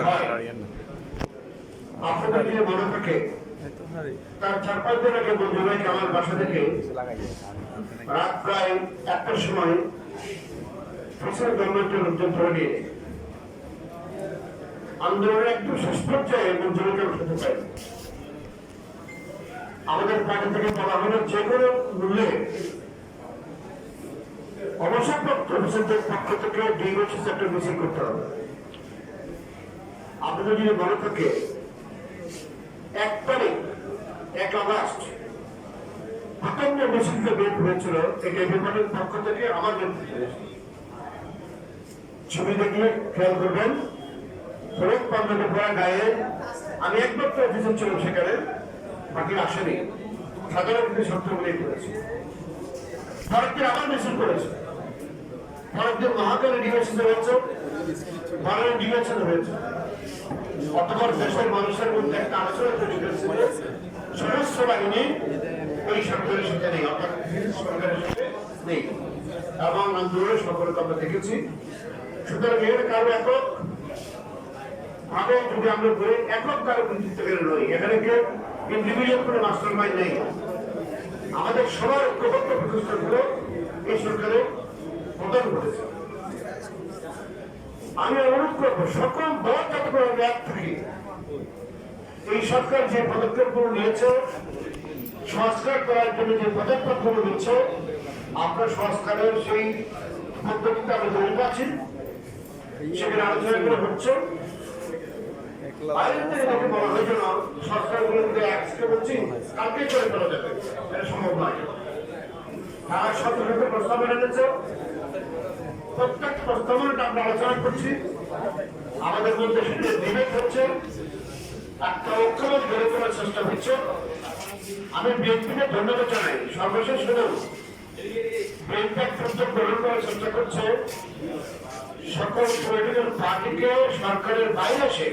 হয় আপনাদের যে মনে থাকে তার 4-5 দিন আগে বন্ধু ভাইকে আমার বাসা থেকে রাত প্রায় 1টার সময় ফসল গভর্নমেন্টের লোকজন ধরে নিয়ে আন্দোলনের একটু শেষ পর্যায়ে মঞ্জুরকে বসাতে পারি। আমাদের পার্টি থেকে বলা হলো যে কোনো মূল্যে অবসরপ্রাপ্ত অফিসারদের পক্ষ থেকে ডিএমএসএস একটা মিছিল করতে হবে। আপনাদের যদি মনে থাকে 1 তারিখ 1 আগস্ট প্রথম যে মিছিলটা বের হয়েছিল এটা বিমানের পক্ষ থেকে আমার নেতৃত্বে ছবি দেখলে খেয়াল করবেন ফেরত পাঞ্জাবের পড়া গায়ে আমি একমাত্র অফিসার ছিলাম সেখানে, বাকি আসেনি। সাধারণ কিন্তু ছাত্রগুলি করেছে, ভারতকে আবার মিছিল করেছে, ভারতের মহাকালে ডিভিশন হয়েছে, ভারতের ডিভিশন হয়েছে। অতবার দেশের মানুষের মধ্যে একটা আলোচনা তৈরি করেছে সশস্ত্র বাহিনী ওই সরকারের সাথে নেই, অর্থাৎ সরকারের সাথে নেই, এবং আন্দোলনের সফলতা আমরা দেখেছি। সুতরাং এর কারো একক ভাবে যদি আমরা বলি একক কারো কৃতিত্বের নই, এখানে কেউ ইন্ডিভিজুয়াল কোনো মাস্টার মাইন্ড নেই। আমাদের সবার ঐক্যবদ্ধ প্রচেষ্টাগুলো এই সরকারের প্রদান করেছে। আমি অনুরোধ করবো সকল দল যাতে করে আমরা এক থাকি। এই সরকার যে পদক্ষেপগুলো নিয়েছে, সংস্কার করার জন্য যে পদক্ষেপগুলো নিচ্ছে, আপনার সংস্কারের সেই পদ্ধতিতে আমরা তৈরি আছি, সেখানে আলোচনাগুলো হচ্ছে। বাইরে থেকে দেখে বলা হয়েছিল সংস্কারগুলোকে আজকে বলছি কালকে করে ফেলা যাবে, এটা সম্ভব নয়। তারা শত শত প্রস্তাব এনেছে, প্রত্যেক প্রস্তাবনাটা আমরা আলোচনা করছি, আমাদের মধ্যে সেটা ডিবেট হচ্ছে, একটা ঐক্যমত গড়ে তোলার চেষ্টা হচ্ছে। আমি বিএনপিকে ধন্যবাদ জানাই। সর্বশেষ হলেও বিএনপি একটা উদ্যোগ গ্রহণ করার চেষ্টা করছে, সকল পলিটিক্যাল পার্টিকে সরকারের বাইরে এসে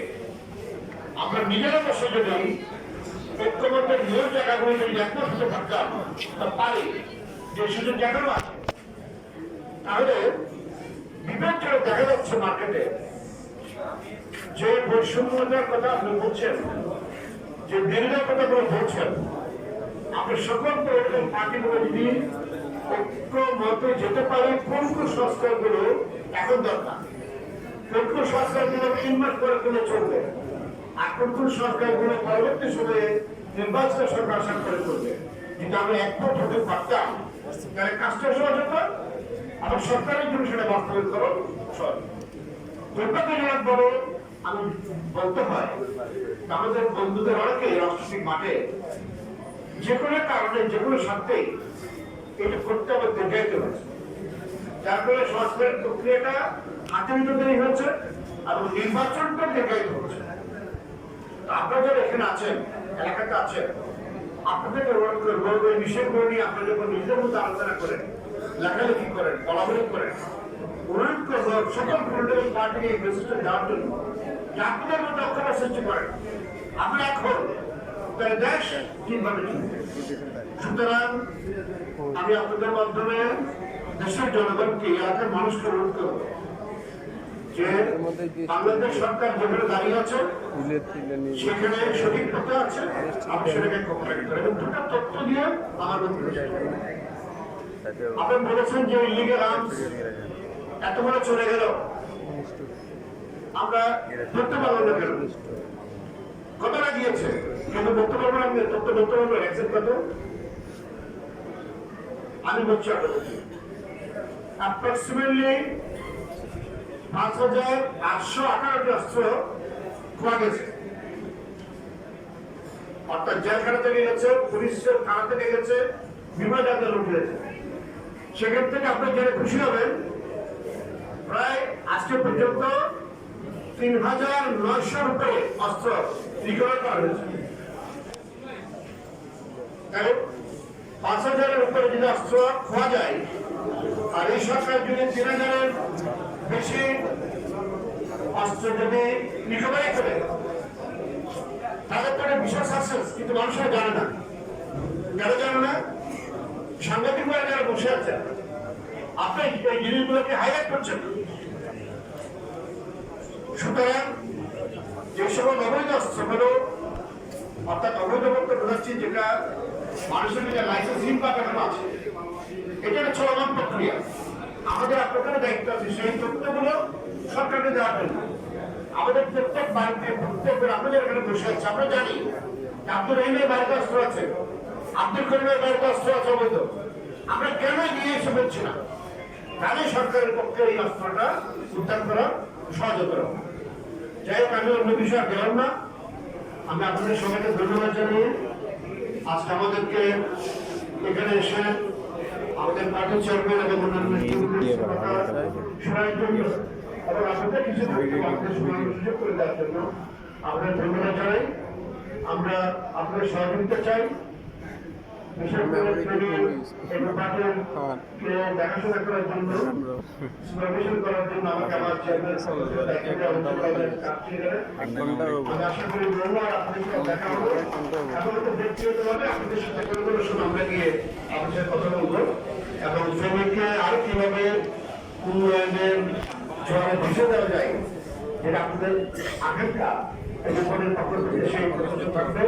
আমরা নিজেরা বসে যদি ঐক্যমতের নিয়ম জায়গাগুলো যদি একমত হতে থাকতাম তা পারি, যে সুযোগ জায়গাও আছে, তাহলে বিবেকটা দেখা যাচ্ছে মার্কেটে যে বৈষম্যতার কথা আপনি বলছেন, যে দীর্ঘের কথা আপনি বলছেন, আপনি সকল পলিটিক্যাল পার্টিগুলো যদি ঐক্য মতে যেতে পারে কোন কোন সংস্কারগুলো এখন দরকার, কোন কোন সংস্কারগুলো 3 মাস পরে করলে চলবে, আর কোন কোন সংস্কারগুলো পরবর্তী সময়ে নির্বাচনের সরকার আশা করে করবে। যদি আমরা একমত হতে পারতাম তাহলে কাজটা সহজ হতো, আবার সরকারের জন্য সেটা বাস্তবায়ন করো সহজ। দুর্ভাগ্যজনক বড় আমি বলতে হয়, আমাদের বন্ধুদের অনেকেই রাজনৈতিক মাঠে যে কোনো কারণে যে কোনো স্বার্থেই এটা করতে হবে দীর্ঘায়িত হয়েছে, যার ফলে সংস্কারের প্রক্রিয়াটা হাতে নিতে দেরি হয়েছে এবং নির্বাচনটা দীর্ঘায়িত হচ্ছে। আপনারা যারা এখানে আছেন, এলাকাতে আছেন, আপনাদেরকে অনুরোধ করবো এই বিষয়গুলো নিয়ে আপনারা যখন নিজের মধ্যে আলোচনা করেন, লেখালেখি করেন, বলাবলি করেন, অনুরোধ করবো সকল পলিটিক্যাল পার্টিকে এই মেসেজটা দেওয়ার জন্য যে আপনাদের মধ্যে ঐক্যতা সৃষ্টি করেন। আপনারা এখন তাহলে দেশ ঠিকভাবে চলবে। সুতরাং আমি আপনাদের মাধ্যমে দেশের জনগণকে, এলাকার মানুষকে অনুরোধ করবো যে বাংলাদেশ সরকার যেখানে দাঁড়িয়ে আছে সেখানে সঠিক পথে আছে, আপনি সেটাকে কখনো করেন। এবং দুটো তথ্য দিয়ে আমার আপনি বলেছেন যে ইলিগাল আর্মস এত বড় চলে গেল, আমরা ধরতে পারবো না কেন, কতটা গিয়েছে কিন্তু ধরতে পারবো না, তথ্য ধরতে পারবো অ্যাকসেপ্ট কত। আমি বলছি অ্যাপ্রক্সিমেটলি 5,818টি অস্ত্র খোয়া গেছে, অর্থাৎ জেলখানা থেকে গেছে, পুলিশের থানা থেকে গেছে, বিমান যাত্রা লুট গেছে। সেখান থেকে আপনি জেনে খুশি হবেন প্রায় আজকে পর্যন্ত 3,900 উপরে অস্ত্র রিকভার করা হয়েছে। 5,000-এর উপরে যদি অস্ত্র খোয়া যায়, আর এই সরকার যদি 3,000-এর বেশি অস্ত্র যদি রিকভারি করে, তাহলে তো একটা বিশাল সাকসেস। কিন্তু মানুষরা জানে না, কেন জানে না? সাংবাদিকরা যারা বসে আছেন, আপনি এই জিনিসগুলোকে হাইলাইট করছেন। সুতরাং যে সকল অবৈধ অস্ত্রগুলো অর্থাৎ অবৈধ বলতে বোঝাচ্ছি যেটা মানুষের নিজের লাইসেন্সহীন বা কেন আছে, এটা একটা চলমান প্রক্রিয়া। আমাদের আপনাদের দায়িত্ব আছে সেই তথ্যগুলো সরকারকে দেওয়ার জন্য। আমাদের প্রত্যেক বাড়িতে প্রত্যেক আমাদের এখানে বসে আছে, আমরা জানি আব্দুল রহিমের বাড়িতে অস্ত্র আছে, আব্দুল করিমের বাড়িতে অস্ত্র আছে অবৈধ। আমরা কেন নিয়ে এসে বলছি না? তাহলে সরকারের পক্ষে এই অস্ত্রটা উদ্ধার করা সহজতর। যাই হোক, আমি অন্য বিষয়ে গেলাম না। আমি আপনাদের সবাইকে ধন্যবাদ জানিয়ে আজকে আমাদেরকে এখানে এসে আমাদের পার্টির চেয়ারম্যান এবং অন্যান্য শোনার জন্য এবং আপনাদের কিছু সুযোগ করে দেওয়ার জন্য আপনাদের ধন্যবাদ জানাই। আমরা আপনাদের সহযোগিতা চাই, বিশেষ করে দেখাশোনা করার জন্য, সুপারভিশন করার জন্য আমাকে আমার চেয়ারম্যান আমি আশা করি আপনাদের সাথে দেখা হবো এবং ব্যক্তিগতভাবে আপনাদের সাথে কোনো সময় আমরা গিয়ে আপনাদের কথা বলবো এবং শ্রমিককে আরো কিভাবে উন্নয়নের জোয়ারে ভেসে দেওয়া যায়, যেটা আপনাদের আকাঙ্ক্ষা এবং মনের পক্ষ থেকে সেই প্রচেষ্টা থাকবে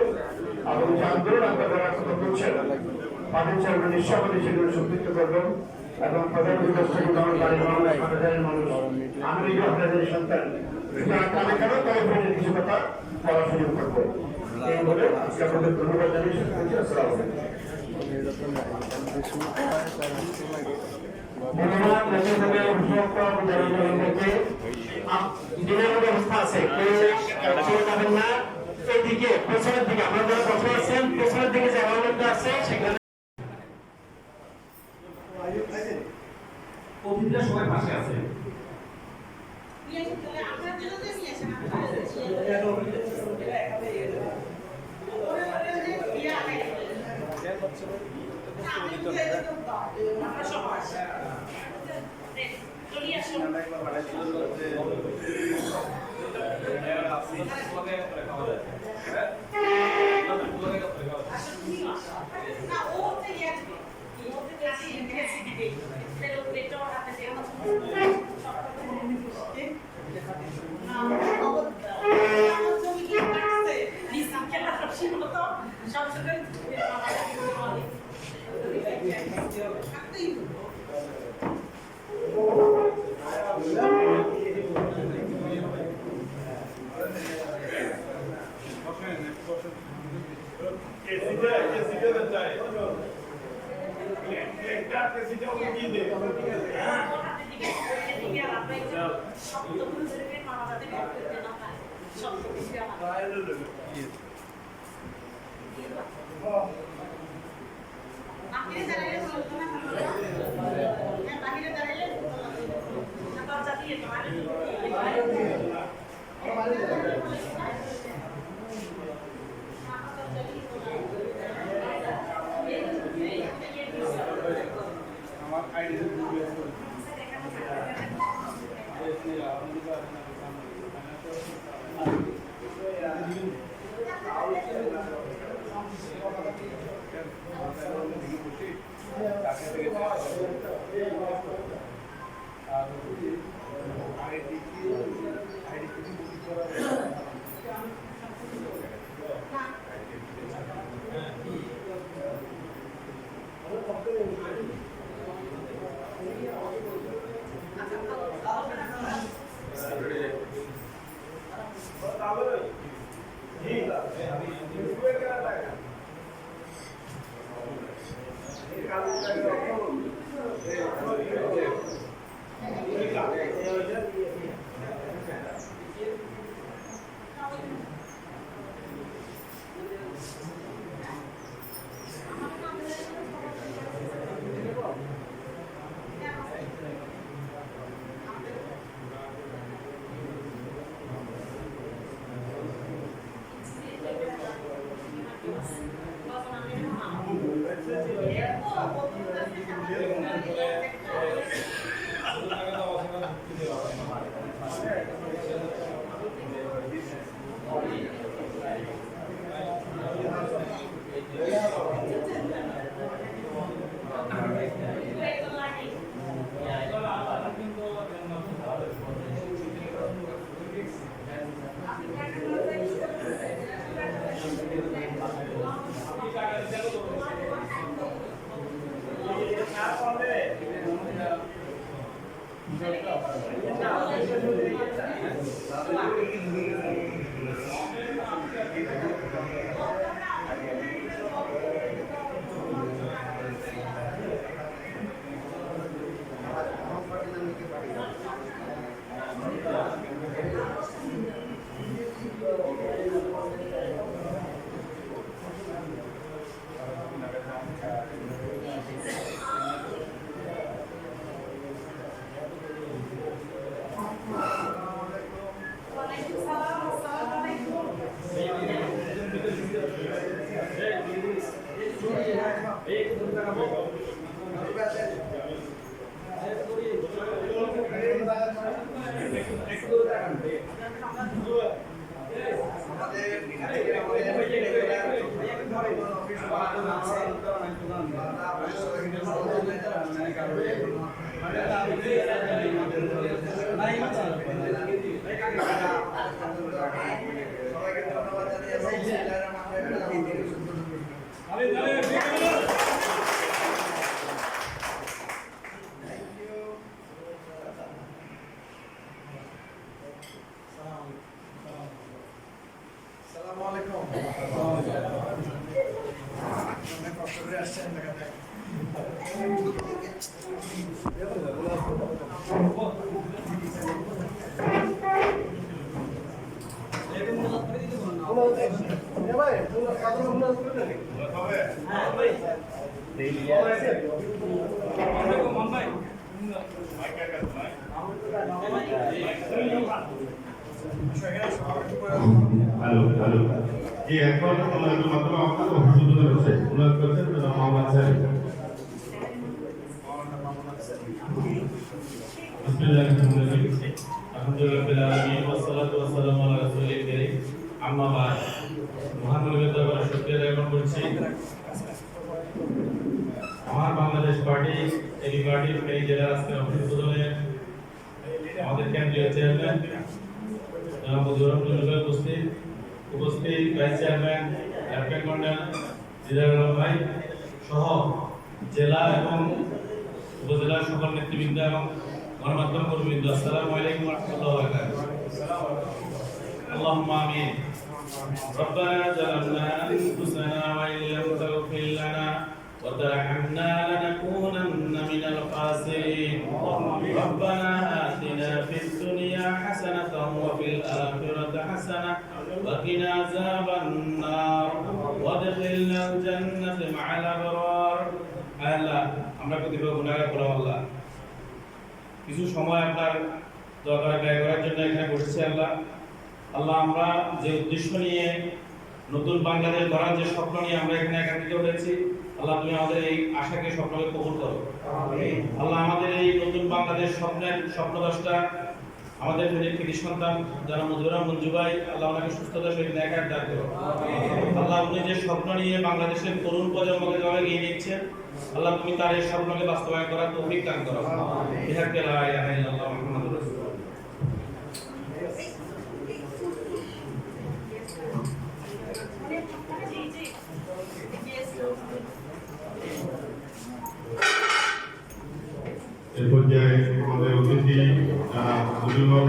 এবং যে আন্দোলন আপনারা করার কথা বলছেন পার্টির চেয়ারম্যান নিশ্চয় আমাদের সেগুলো সম্পৃক্ত করবেন এবং প্রধানমন্ত্রী মানুষ বাড়ির মানুষ হাজারের মানুষ আমি নিজে আপনাদের সন্তান সুতরাং কানে কেন তবে ফোনের কিছু কথা বলার সুযোগ থাকবে। এই বলে আজকে আপনাদের ধন্যবাদ জানিয়ে শেষ করছি। আসসালাম ব্যবস্থা আছে, যাবেন না এইদিকে পেছনের দিকে, আমরা যারা বসে আছেন পেছনের দিকে যে মধ্যে আছে সেখানে অতিথিরা সবাই পাশে আছে। হ্যালো হ্যালো জি এখন ওনার মাত্র আপনার অভিযোগ রয়েছে ওনার কাছে মোহাম্মদ সাহেব আমার বাংলাদেশ পার্টি এই পার্টির এই জেলার আজকে অভিযোগের আমাদের কেন্দ্রীয় চেয়ারম্যান উপস্থিত vice chairman lieutenant colonel Ziaur ভাই সহ জেলা এবং উপজেলার সকল নেতৃবৃন্দ এবং গণমাধ্যম কর্মীবৃন্দ আসসালামু আলাইকুম ওয়া রাহমাতুল্লাহি ওয়া বারাকাতুহু আল্লাহুম্মা আমিন ربنا ظلمنا أنفسنا وإن لم تغفر لنا وترحمنا لنكونن من الخاسرين ربنا آتنا في الدنيا حسنة وفي الآخرة حسنة وقنا عذاب النار وادخلنا الجنة مع الأبرار আল্লাহ আমরা প্রতিভা গুনাহগার করলাম আল্লাহ কিছু সময় আপনার দরবারে ব্যয় করার জন্য এখানে বসেছি আল্লাহ আল্লাহ আমরা যে উদ্দেশ্য নিয়ে নতুন বাংলাদেশ গড়ার যে স্বপ্ন নিয়ে আমরা এখানে একত্রিত হয়েছি আল্লাহ তুমি আমাদের এই আশাকে স্বপ্নকে কবুল করো আল্লাহ আমাদের এই নতুন বাংলাদেশ স্বপ্নের স্বপ্নদ্রষ্টা আমাদের কৃতি সন্তান যারা মধুরা মঞ্জু ভাই আল্লাহ ওনাকে সুস্থতার সহিত নেকার দান করো আল্লাহ উনি যে স্বপ্ন নিয়ে বাংলাদেশের তরুণ প্রজন্মকে যেভাবে এগিয়ে নিচ্ছেন আল্লাহ তুমি তার এই স্বপ্নকে বাস্তবায়ন করার তৌফিক দান করো বিহাক্কে লা ইলাহা ইল্লাল্লাহ মুহাম্মাদুর রাসূলুল্লাহ এই পর্যায়ে আমাদের অতিথি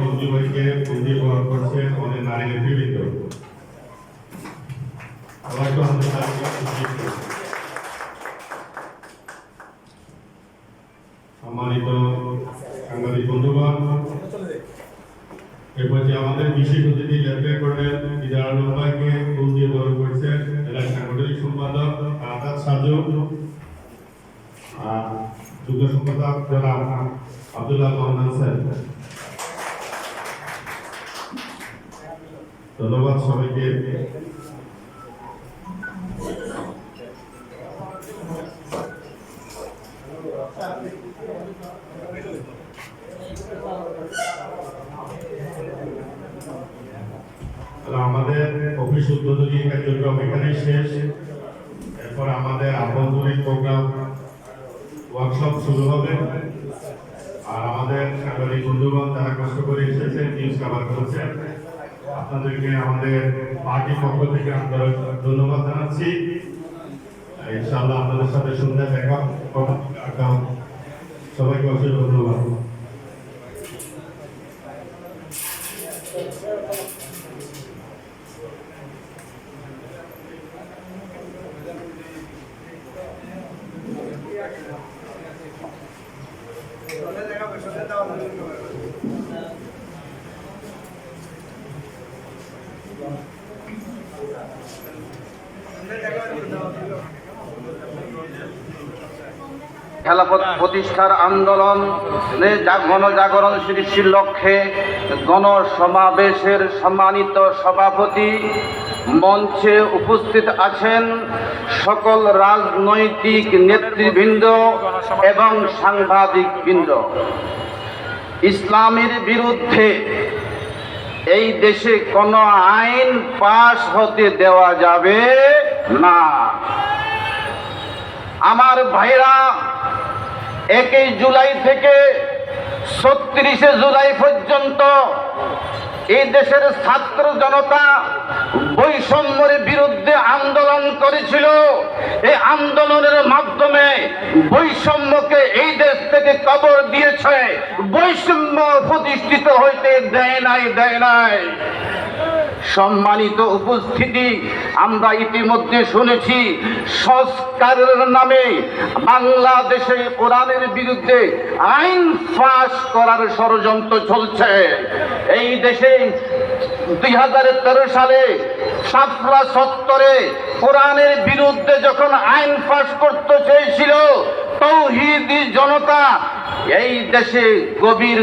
মঞ্জু ভাইকে পুঁজি গ্রহণ করছেন আমাদের নারী নেতৃবৃন্দ সম্মানিত সাংবাদিক বন্ধুগণ এই পর্যায়ে আমাদের বিশেষ অতিথি লেফটেন্যান্ট কর্নেল জিয়াউর ভাইকে পুঁজি গ্রহণ করছেন জেলা সাংগঠনিক সম্পাদক আজাদ সাজু যুগ্ম সম্পাদক জনাব আব্দুল্লাহ মোহাম্মদ স্যার ধন্যবাদ সবাইকে আমাদের অফিস উদ্বোধনী কার্যক্রম এখানে শেষ এরপর আমাদের আভ্যন্তরীণ প্রোগ্রাম ওয়ার্কশপ শুরু হবে আর আমাদের সাংবাদিক বন্ধুগণ যারা কষ্ট করে এসেছেন নিউজ কভার করছেন আপনাদেরকে আমাদের পার্টির পক্ষ থেকে আন্তরিক ধন্যবাদ জানাচ্ছি ইনশাআল্লাহ আপনাদের সাথে সন্ধ্যায় দেখা সবাইকে অসংখ্য ধন্যবাদ খেলাফত প্রতিষ্ঠার আন্দোলনে গণজাগরণ সৃষ্টির লক্ষ্যে গণসমাবেশের সম্মানিত সভাপতি, মঞ্চে উপস্থিত আছেন সকল রাজনৈতিক নেতৃবৃন্দ এবং সাংবাদিকবৃন্দ। ইসলামের বিরুদ্ধে এই দেশে কোনো আইন পাস হতে দেওয়া যাবে না। আমার ভাইরা, 1 জুলাই থেকে 36 জুলাই পর্যন্ত এই দেশের ছাত্র জনতা বৈষম্যের বিরুদ্ধে আন্দোলন করেছিল। এই আন্দোলনের মাধ্যমে বৈষম্যকে এই দেশ থেকে কবর দিয়েছে, বৈষম্য প্রতিষ্ঠিত হইতে দেয় নাই। সম্মানিত উপস্থিতি, আমরা ইতিমধ্যে শুনেছি সংস্কারের নামে বাংলাদেশে কোরআনের বিরুদ্ধে আইন পাস করার ষড়যন্ত্র চলছে। এই দেশে 2013 সালে শাপলা চত্বরে কোরআনের বিরুদ্ধে যখন আইন পাস করতে চেয়েছিল তৌহিদি জনতা, এই দেশে গভীর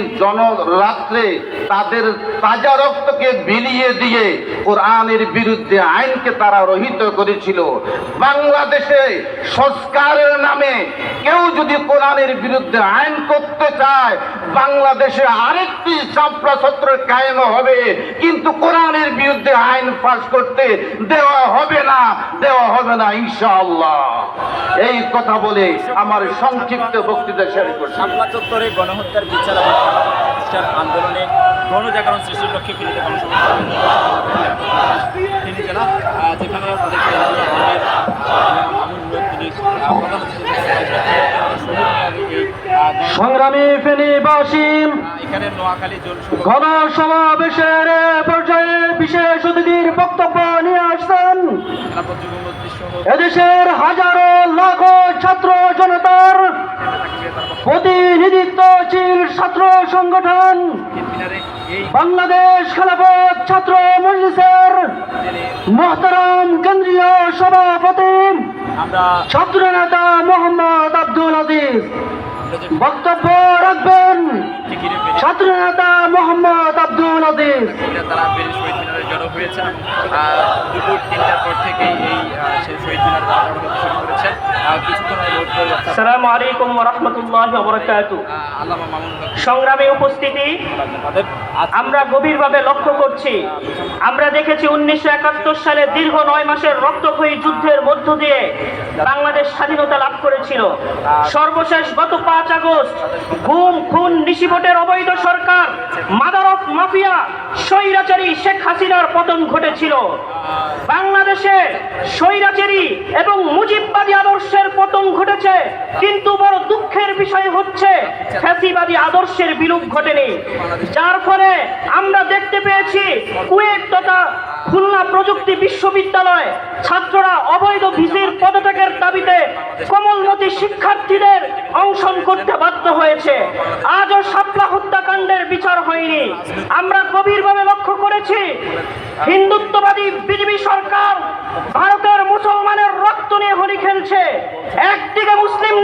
রাত্রে তাদের তাজা রক্তকে বিলিয়ে দিয়ে কোরআনের বিরুদ্ধে আইনকে তারা রহিত করেছিল। বাংলাদেশে সংস্কারের নামে কেউ যদি কোরআনের বিরুদ্ধে আইন করতে চায়, বাংলাদেশে আরেকটি শাপলা চত্বর কায়েম হবে, কিন্তু কোরআনের বিরুদ্ধে আইন পাস করতে দেওয়া হবে না ইনশাআল্লাহ। এই কথা বলে আমার সংক্ষিপ্ত বক্তৃতা শেষ করছি। শাপলা চত্বরে গণহত্যার বিচার এবং প্রতিষ্ঠার আন্দোলনে গণজাগরণ সৃষ্টির লক্ষ্যে তিনি যেন যেখানে সংগ্রামী ফেনীবাসী, এখানে নোয়াখালী গণসমাবেশের পর্যায়ে বিশেষ অতিথির বক্তব্য নিয়ে আসছেন এদেশের হাজারো লাখো ছাত্র জনতার প্রতিনিধিত্বশীল ছাত্র সংগঠন বাংলাদেশ খেলাফত ছাত্র মজলিসের মোহতারাম কেন্দ্রীয় সভাপতি ছাত্র নেতা মোহাম্মদ আব্দুল আজিজ বক্তব্য রাখবেন। ছাত্র নেতা মোহাম্মদ আব্দুল আজিজ। তারা শহীদ মিনারে জড়ো হয়েছেন। দুপুর 3টার পর থেকেই এই শহীদ মিনার শুরু করেছেন। আসসালামু আলাইকুম ওয়া রাহমাতুল্লাহি ওয়া বারাকাতুহু। সংগ্রামী উপস্থিতি, আমরা গভীরভাবে লক্ষ্য করছি, আমরা দেখেছি 1971 সালে দীর্ঘ 9 মাসের রক্তক্ষয়ী যুদ্ধের মধ্য দিয়ে বাংলাদেশ স্বাধীনতা লাভ করেছিল। সর্বশেষ গত 5 আগস্ট গুম খুন নিশিভোটের অবৈধ সরকার মাদার অফ মাফিয়া স্বৈরাচারী শেখ হাসিনার পতন ঘটেছিল। বাংলাদেশে স্বৈরাচারী এবং মুজিববাদী আদর্শের পতন ঘটেছে, কিন্তু বড় দুঃখের বিষয় হচ্ছে ফ্যাসিবাদী আদর্শের বিলোপ ঘটেনি। যার ফলে আমরা দেখতে পেয়েছি কুয়েট তথা খুলনা প্রযুক্তি বিশ্ববিদ্যালয় ছাত্ররা অবৈধ ভিসির পদত্যাগের দাবিতে কোমলমতি শিক্ষার্থীদের অংশগ্রহণ করতে বাধ্য হয়েছে। আজও শাপলা হত্যাকাণ্ডের বিচার হয়নি। আমরা গভীরভাবে লক্ষ্য করেছি হিন্দুত্ববাদী বিজেপি সরকার ভারতের মুসলমানের রক্ত নিয়ে হোলি খেলছে। একদিকে মুসলিম